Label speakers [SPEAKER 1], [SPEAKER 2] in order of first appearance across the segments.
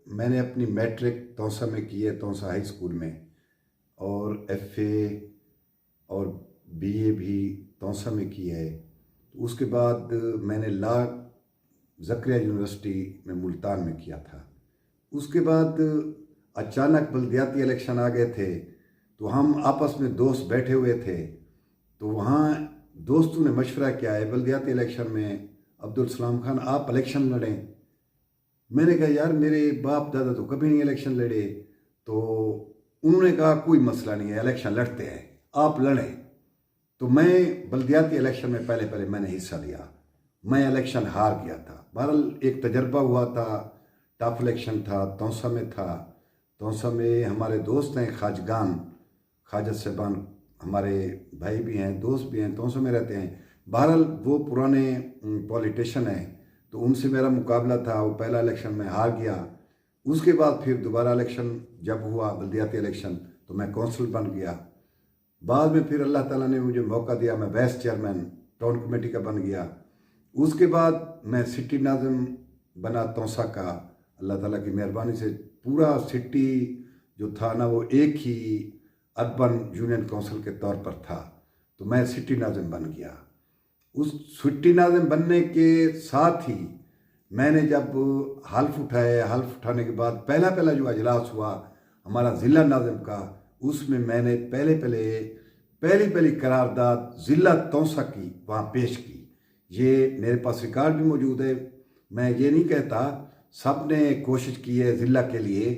[SPEAKER 1] मैंने अपनी मैट्रिक तौसा में की है, तौसा हाई स्कूल में, और एफए और बीए भी तौसा में की है। तो उसके बाद मैंने लॉ ज़करिया यूनिवर्सिटी में मुल्तान में किया था। उसके बाद अचानक बल्दियाती इलेक्शन आ गए थे, तो हम आपस में दोस्त बैठे हुए थे, तो वहाँ दोस्तों ने मशवरा किया है बल्दियाती इलेक्शन में अब्दुल सलाम खान आप इलेक्शन लड़ें। मैंने कहा यार मेरे बाप दादा तो कभी नहीं इलेक्शन लड़े। तो उन्होंने कहा कोई मसला नहीं है, इलेक्शन लड़ते हैं, आप लड़ें। तो मैं बल्दियाती इलेक्शन में पहले पहले मैंने हिस्सा लिया। मैं इलेक्शन हार गया था। बहरहाल एक तजर्बा हुआ था, टफ इलेक्शन था, तौसा में था। तौसा में हमारे दोस्त हैं खाजगान, ख्वाजा साहबान हमारे भाई भी हैं, दोस्त भी हैं, तौसा में रहते हैं। बहरहाल वो पुराने पॉलिटिशियन हैं, तो उनसे मेरा मुकाबला था। वो पहला इलेक्शन में हार गया। उसके बाद फिर दोबारा इलेक्शन जब हुआ बल्दियाती इलेक्शन, तो मैं कौंसल बन गया। बाद में फिर अल्लाह ताला ने मुझे मौका दिया, मैं वाइस चेयरमैन टाउन कमेटी का बन गया। उसके बाद मैं सिटी नाज़िम बना तौसा का। अल्लाह ताला की मेहरबानी से पूरा सिटी जो था ना, वो एक ही अर्बन यूनियन काउंसिल के तौर पर था, तो मैं सिटी नाज़िम बन गया। उस सिटी नाज़िम बनने के साथ ही मैंने जब हल्फ उठाया, हल्फ उठाने के बाद पहला पहला जो अजलास हुआ हमारा ज़िला नाज़िम का, उसमें मैंने पहली पहली करारदाद ज़िला तौसा की वहाँ पेश की। ये मेरे पास रिकॉर्ड भी मौजूद है। मैं ये नहीं कहता, सब ने कोशिश की है ज़िला के लिए।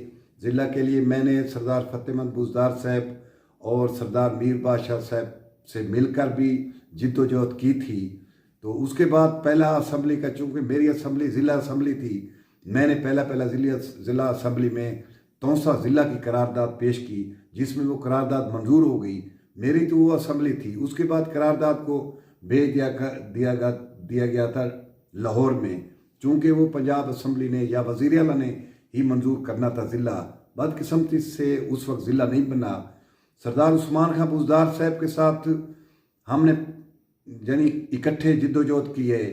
[SPEAKER 1] ज़िला के लिए मैंने सरदार फ़तेहमंद बुज़दार साहब और सरदार मीर बादशाह साहब से मिलकर भी जिद्दोजहद की थी। तो उसके बाद पहला असम्बली का, चूँकि मेरी असम्बली ज़िला असम्बली थी, मैंने पहला ज़िला असम्बली में तौसा ज़िला की करारदाद पेश की, जिसमें वो करारदाद मंजूर हो गई। मेरी तो वो असम्बली थी। उसके बाद करारदाद को भेज दिया गया था लाहौर में, चूँकि वो पंजाब असम्बली ने या वज़ीर आला ने ही मंजूर करना था ज़िला। बदकिस्मती से उस वक्त ज़िला नहीं बना। सरदार उस्मान खां बुज़दार साहब के साथ हमने यानी इकट्ठे जिद्दोजहद की है।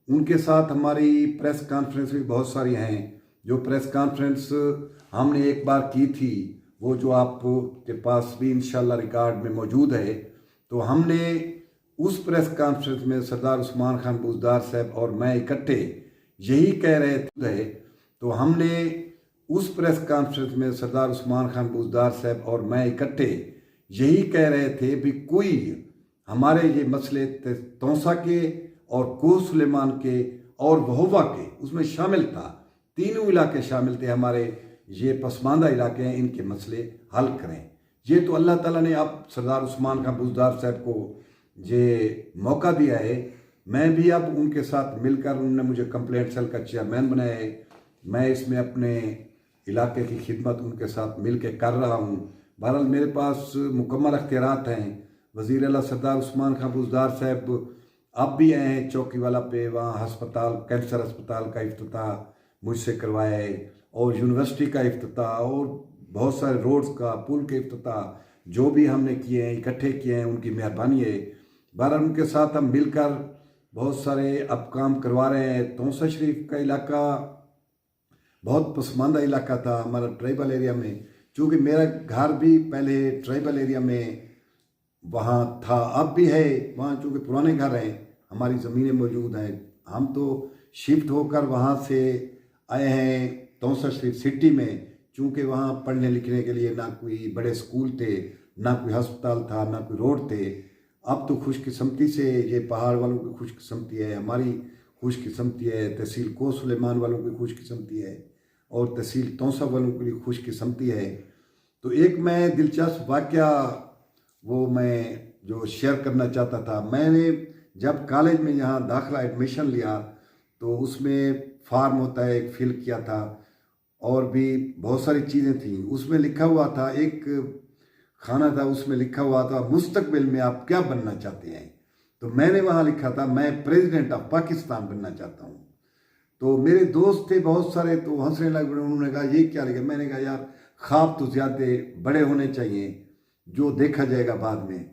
[SPEAKER 1] उनके साथ हमारी प्रेस कॉन्फ्रेंस भी बहुत सारी हैं। जो प्रेस कॉन्फ्रेंस हमने एक बार की थी, वो जो आपके पास भी इंशाल्लाह रिकॉर्ड में मौजूद है, तो हमने उस प्रेस कॉन्फ्रेंस में सरदार उस्मान खान बुज़दार साहब और मैं इकट्ठे यही कह रहे थे। तो हमने उस प्रेस कॉन्फ्रेंस में सरदार उस्मान खान बुज़दार साहब और मैं इकट्ठे यही कह रहे थे भी कोई हमारे ये मसले तौसा के और कोह सुलेमान के और वहोवा के उसमें शामिल था। तीनों इलाके शामिल थे हमारे, ये पसमानदा इलाके हैं, इनके मसले हल करें। ये तो अल्लाह ताला ने अब सरदार उस्मान खान बुज़दार साहब को ये मौका दिया है। मैं भी अब उनके साथ मिलकर, उन्होंने मुझे कंप्लेंट सेल का चेयरमैन बनाया है। मैं इसमें अपने इलाके की खिदमत उनके साथ मिल के कर रहा हूँ। बहरहाल मेरे पास मुकम्मल अख्तियारात हैं। वज़ीर आला सरदार उस्मान खान बुज़दार साहब अब भी आए हैं चौकीवाला पे, वहाँ हस्पताल, कैंसर अस्पताल का इफ्तिताह मुझसे करवाया है, और यूनिवर्सिटी का इफ्तिताह, और बहुत सारे रोड्स का, पुल के इफ्तिताह जो भी हमने किए हैं, इकट्ठे किए हैं, उनकी मेहरबानी है। बहरहाल उनके साथ हम मिलकर बहुत सारे अब काम करवा रहे हैं। तौसा शरीफ का इलाका बहुत पसमानदा इलाका था हमारा ट्राइबल एरिया में, चूँकि मेरा घर भी पहले ट्राइबल एरिया में वहाँ था, अब भी है वहाँ, चूँकि पुराने घर हैं, हमारी ज़मीनें मौजूद हैं। हम तो शिफ्ट होकर वहाँ से आए हैं तौसा शरीफ सिटी में, चूँकि वहाँ पढ़ने लिखने के लिए ना कोई बड़े स्कूल थे, ना कोई अस्पताल था, ना कोई रोड थे। अब तो खुशकिस्मती से ये पहाड़ वालों की खुशकिस्मती है, हमारी खुशकिस्मती है, तहसील कोह सुलेमान वालों की खुशकिस्मती है, और तहसील तौसा वालों की खुशकिस्मती है। तो एक मैं दिलचस्प वाक़या वो मैं जो शेयर करना चाहता था। मैंने जब कॉलेज में यहाँ दाखिला एडमिशन लिया, तो उसमें फार्म होता है, एक फिल किया था, और भी बहुत सारी चीज़ें थी। उसमें लिखा हुआ था, एक खाना था, उसमें लिखा हुआ था मुस्तकबिल में आप क्या बनना चाहते हैं। तो मैंने वहाँ लिखा था मैं प्रेसिडेंट ऑफ पाकिस्तान बनना चाहता हूँ। तो मेरे दोस्त थे बहुत सारे, तो हंसने लगे। उन्होंने कहा ये क्या लिखा। मैंने कहा यार ख्वाब तो ज़्यादा बड़े होने चाहिए, जो देखा जाएगा बाद में।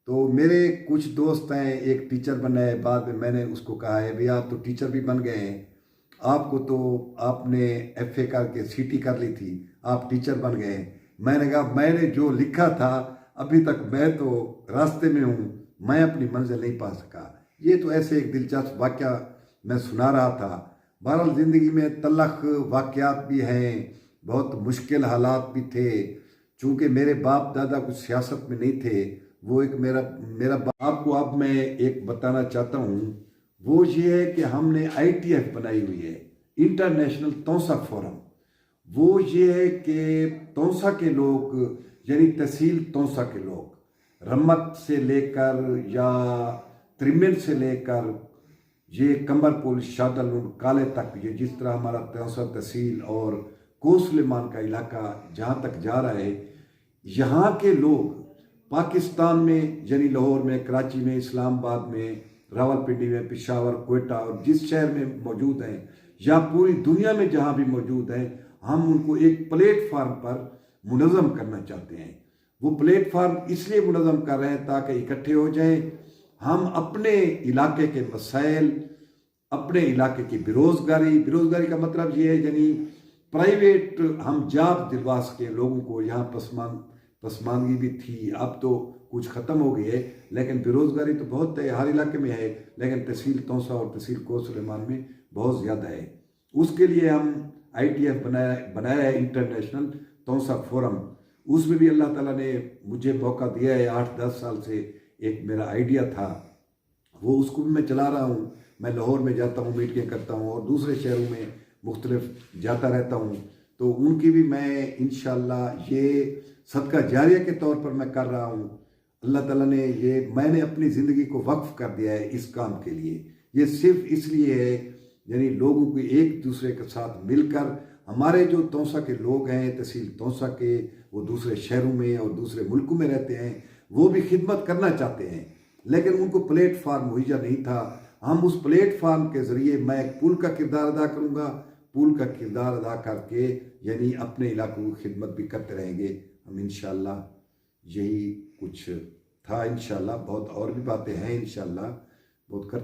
[SPEAKER 1] तो मेरे कुछ दोस्त हैं, एक टीचर बना है, बाद में मैंने उसको कहा है भैया आप तो टीचर भी बन गए हैं, आपको तो आपने एफए करके सीटी कर ली थी, आप टीचर बन गए। मैंने कहा मैंने जो लिखा था अभी तक मैं तो रास्ते में हूँ, मैं अपनी मंजिल नहीं पा सका। ये तो ऐसे एक दिलचस्प वाक़या मैं सुना रहा था। बहरहाल ज़िंदगी में तल्ख़ वाक़यात भी हैं, बहुत मुश्किल हालात भी थे। चूँकि मेरे बाप दादा कुछ सियासत में नहीं थे, वो एक मेरा मेरा आपको अब मैं एक बताना चाहता हूँ, वो ये है कि हमने आईटीएफ बनाई हुई है, इंटरनेशनल तौसा फोरम। वो ये है कि तौसा के लोग, यानी तहसील तौसा के लोग, रमत से लेकर या त्रिमिल से लेकर ये कंबरपुल शादलुन काले तक, ये जिस तरह हमारा तौसा तहसील और कोसलिमान का इलाका जहाँ तक जा रहा है, यहाँ के लोग पाकिस्तान में यानी लाहौर में, कराची में, इस्लामाबाद में, रावलपिंडी में, पेशावर, कोयटा और जिस शहर में मौजूद हैं या पूरी दुनिया में जहाँ भी मौजूद हैं, हम उनको एक प्लेटफार्म पर मुनज़्ज़म करना चाहते हैं। वो प्लेटफार्म इसलिए मुनज़्ज़म कर रहे हैं ताकि इकट्ठे हो जाएं, हम अपने इलाके के मसाइल, अपने इलाके की बेरोज़गारी का मतलब ये है यानी प्राइवेट हम जॉब दिलवा सकें लोगों को। यहाँ पसमानगी भी थी, अब तो कुछ ख़त्म हो गई है, लेकिन बेरोज़गारी तो बहुत है, हर इलाके में है, लेकिन तहसील तौसा और तहसील कोसलिमान में बहुत ज़्यादा है। उसके लिए हम आईटीएफ बनाया है, इंटरनेशनल तौसा फोरम। उसमें भी अल्लाह ताला ने मुझे मौका दिया है, 8-10 साल से एक मेरा आइडिया था, वो उसको भी मैं चला रहा हूँ। मैं लाहौर में जाता हूँ, मीटिंग करता हूँ और दूसरे शहरों में मुख्तलिफ जाता रहता हूँ, तो उनकी भी मैं इंशाअल्लाह ये सदका जारिया के तौर पर मैं कर रहा हूँ। अल्लाह ताला ने ये मैंने अपनी ज़िंदगी को वक्फ कर दिया है इस काम के लिए। ये सिर्फ इसलिए है यानी लोगों को एक दूसरे के साथ मिलकर, हमारे जो तौसा के लोग हैं तहसील तौसा के, वो दूसरे शहरों में और दूसरे मुल्कों में रहते हैं, वो भी खिदमत करना चाहते हैं, लेकिन उनको प्लेटफार्म मुहैया नहीं था। हम उस प्लेटफार्म के ज़रिए मैं एक पुल का किरदार अदा करूँगा, पुल का किरदार अदा करके यानी अपने इलाकों की खिदमत भी करते रहेंगे हम इंशाअल्लाह। यही कुछ था इंशाअल्लाह, बहुत और भी बातें हैं इंशाअल्लाह, बहुत कर